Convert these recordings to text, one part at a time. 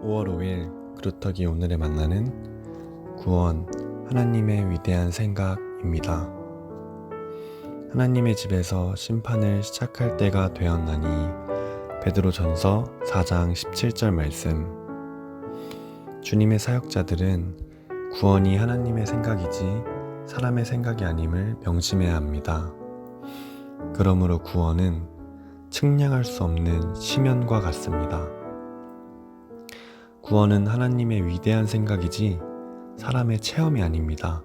5월 5일 그루터기 오늘에 만나는 구원, 하나님의 위대한 생각입니다. 하나님의 집에서 심판을 시작할 때가 되었나니 베드로전서 4장 17절 말씀. 주님의 사역자들은 구원이 하나님의 생각이지 사람의 생각이 아님을 명심해야 합니다. 그러므로 구원은 측량할 수 없는 시면과 같습니다. 구원은 하나님의 위대한 생각이지 사람의 체험이 아닙니다.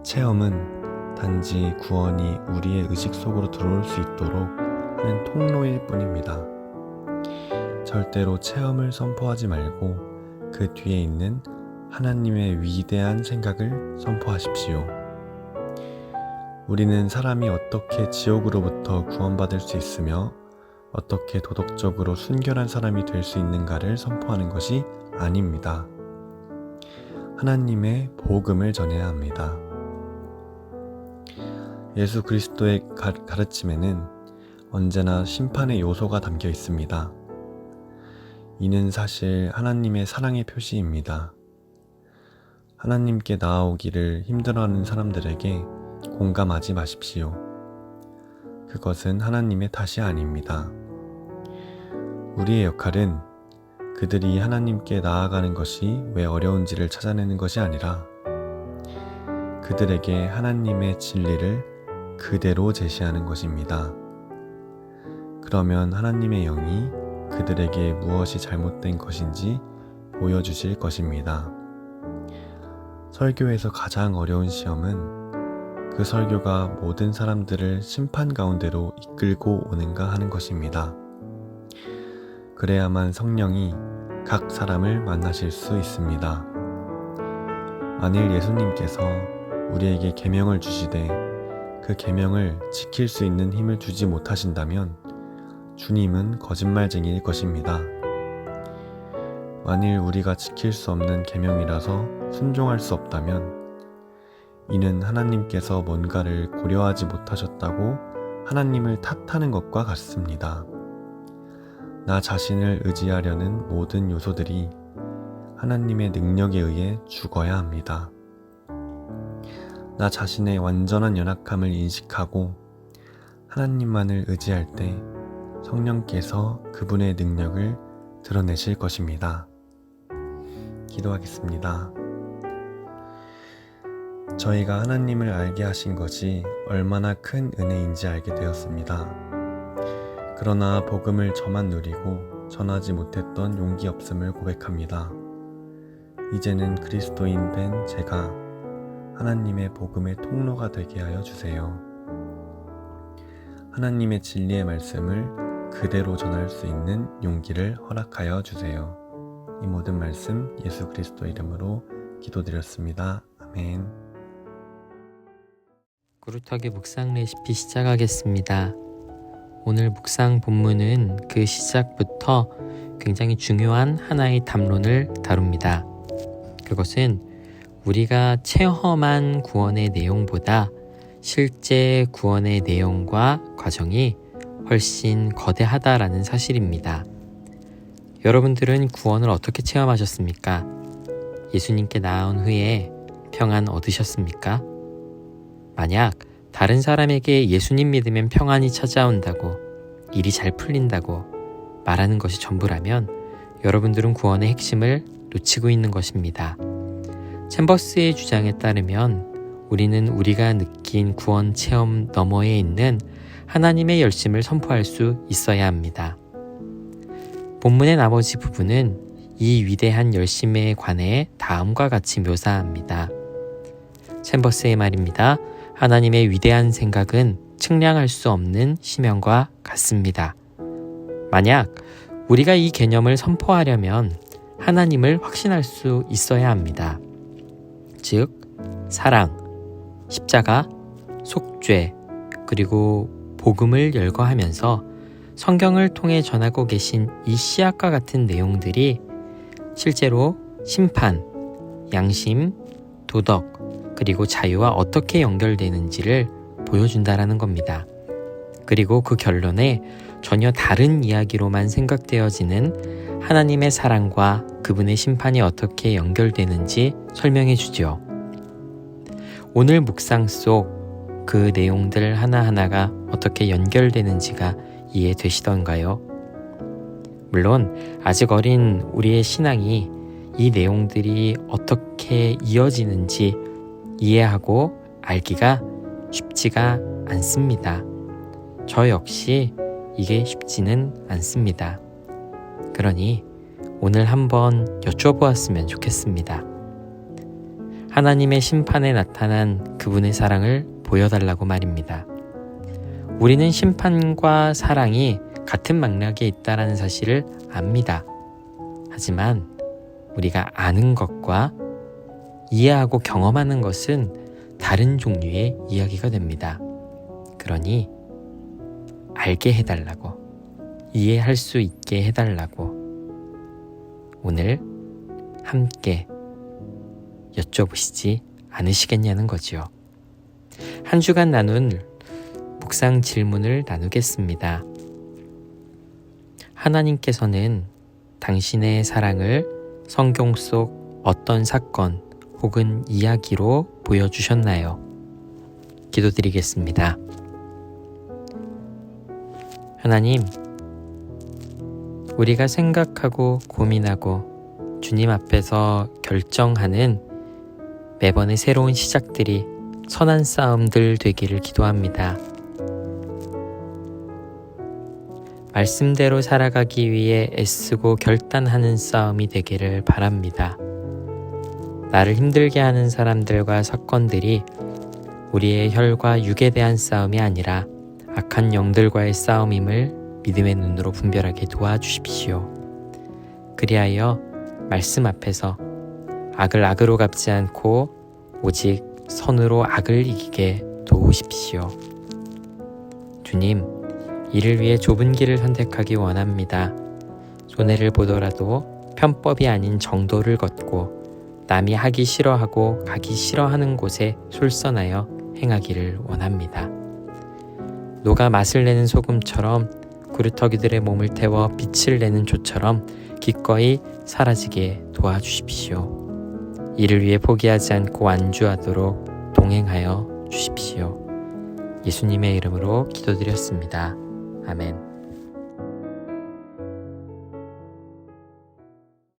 체험은 단지 구원이 우리의 의식 속으로 들어올 수 있도록 하는 통로일 뿐입니다. 절대로 체험을 선포하지 말고 그 뒤에 있는 하나님의 위대한 생각을 선포하십시오. 우리는 사람이 어떻게 지옥으로부터 구원받을 수 있으며 어떻게 도덕적으로 순결한 사람이 될 수 있는가를 선포하는 것이 아닙니다. 하나님의 복음을 전해야 합니다. 예수 그리스도의 가르침에는 언제나 심판의 요소가 담겨 있습니다. 이는 사실 하나님의 사랑의 표시입니다. 하나님께 나아오기를 힘들어하는 사람들에게 공감하지 마십시오. 그것은 하나님의 탓이 아닙니다. 우리의 역할은 그들이 하나님께 나아가는 것이 왜 어려운지를 찾아내는 것이 아니라 그들에게 하나님의 진리를 그대로 제시하는 것입니다. 그러면 하나님의 영이 그들에게 무엇이 잘못된 것인지 보여주실 것입니다. 설교에서 가장 어려운 시험은 그 설교가 모든 사람들을 심판 가운데로 이끌고 오는가 하는 것입니다. 그래야만 성령이 각 사람을 만나실 수 있습니다. 만일 예수님께서 우리에게 계명을 주시되 그 계명을 지킬 수 있는 힘을 주지 못하신다면 주님은 거짓말쟁이일 것입니다. 만일 우리가 지킬 수 없는 계명이라서 순종할 수 없다면 이는 하나님께서 뭔가를 고려하지 못하셨다고 하나님을 탓하는 것과 같습니다. 나 자신을 의지하려는 모든 요소들이 하나님의 능력에 의해 죽어야 합니다. 나 자신의 완전한 연약함을 인식하고 하나님만을 의지할 때 성령께서 그분의 능력을 드러내실 것입니다. 기도하겠습니다. 저희가 하나님을 알게 하신 것이 얼마나 큰 은혜인지 알게 되었습니다. 그러나 복음을 저만 누리고 전하지 못했던 용기 없음을 고백합니다. 이제는 그리스도인 된 제가 하나님의 복음의 통로가 되게 하여 주세요. 하나님의 진리의 말씀을 그대로 전할 수 있는 용기를 허락하여 주세요. 이 모든 말씀 예수 그리스도 이름으로 기도드렸습니다. 아멘. 그루터기 묵상 레시피 시작하겠습니다. 오늘 묵상 본문은 그 시작부터 굉장히 중요한 하나의 담론을 다룹니다. 그것은 우리가 체험한 구원의 내용보다 실제 구원의 내용과 과정이 훨씬 거대하다라는 사실입니다. 여러분들은 구원을 어떻게 체험하셨습니까? 예수님께 나온 후에 평안 얻으셨습니까? 만약 다른 사람에게 예수님 믿으면 평안이 찾아온다고, 일이 잘 풀린다고 말하는 것이 전부라면 여러분들은 구원의 핵심을 놓치고 있는 것입니다. 챔버스의 주장에 따르면 우리는 우리가 느낀 구원 체험 너머에 있는 하나님의 열심을 선포할 수 있어야 합니다. 본문의 나머지 부분은 이 위대한 열심에 관해 다음과 같이 묘사합니다. 챔버스의 말입니다. 하나님의 위대한 생각은 측량할 수 없는 시면과 같습니다. 만약 우리가 이 개념을 선포하려면 하나님을 확신할 수 있어야 합니다. 즉, 사랑, 십자가, 속죄, 그리고 복음을 열거하면서 성경을 통해 전하고 계신 이 씨앗과 같은 내용들이 실제로 심판, 양심, 도덕, 그리고 자유와 어떻게 연결되는지를 보여준다라는 겁니다. 그리고 그 결론에 전혀 다른 이야기로만 생각되어지는 하나님의 사랑과 그분의 심판이 어떻게 연결되는지 설명해 주죠. 오늘 묵상 속 그 내용들 하나하나가 어떻게 연결되는지가 이해되시던가요? 물론 아직 어린 우리의 신앙이 이 내용들이 어떻게 이어지는지 이해하고 알기가 쉽지가 않습니다. 저 역시 이게 쉽지는 않습니다. 그러니 오늘 한번 여쭤보았으면 좋겠습니다. 하나님의 심판에 나타난 그분의 사랑을 보여달라고 말입니다. 우리는 심판과 사랑이 같은 맥락에 있다는 사실을 압니다. 하지만 우리가 아는 것과 이해하고 경험하는 것은 다른 종류의 이야기가 됩니다. 그러니 알게 해달라고, 이해할 수 있게 해달라고 오늘 함께 여쭤보시지 않으시겠냐는 거지요. 한 주간 나눈 묵상 질문을 나누겠습니다. 하나님께서는 당신의 사랑을 성경 속 어떤 사건 혹은 이야기로 보여주셨나요? 기도드리겠습니다. 하나님, 우리가 생각하고 고민하고 주님 앞에서 결정하는 매번의 새로운 시작들이 선한 싸움들 되기를 기도합니다. 말씀대로 살아가기 위해 애쓰고 결단하는 싸움이 되기를 바랍니다. 나를 힘들게 하는 사람들과 사건들이 우리의 혈과 육에 대한 싸움이 아니라 악한 영들과의 싸움임을 믿음의 눈으로 분별하게 도와주십시오. 그리하여 말씀 앞에서 악을 악으로 갚지 않고 오직 선으로 악을 이기게 도우십시오. 주님, 이를 위해 좁은 길을 선택하기 원합니다. 손해를 보더라도 편법이 아닌 정도를 걷고 남이 하기 싫어하고 가기 싫어하는 곳에 솔선하여 행하기를 원합니다. 녹아 맛을 내는 소금처럼 구루터기들의 몸을 태워 빛을 내는 조처럼 기꺼이 사라지게 도와주십시오. 이를 위해 포기하지 않고 완주하도록 동행하여 주십시오. 예수님의 이름으로 기도드렸습니다. 아멘.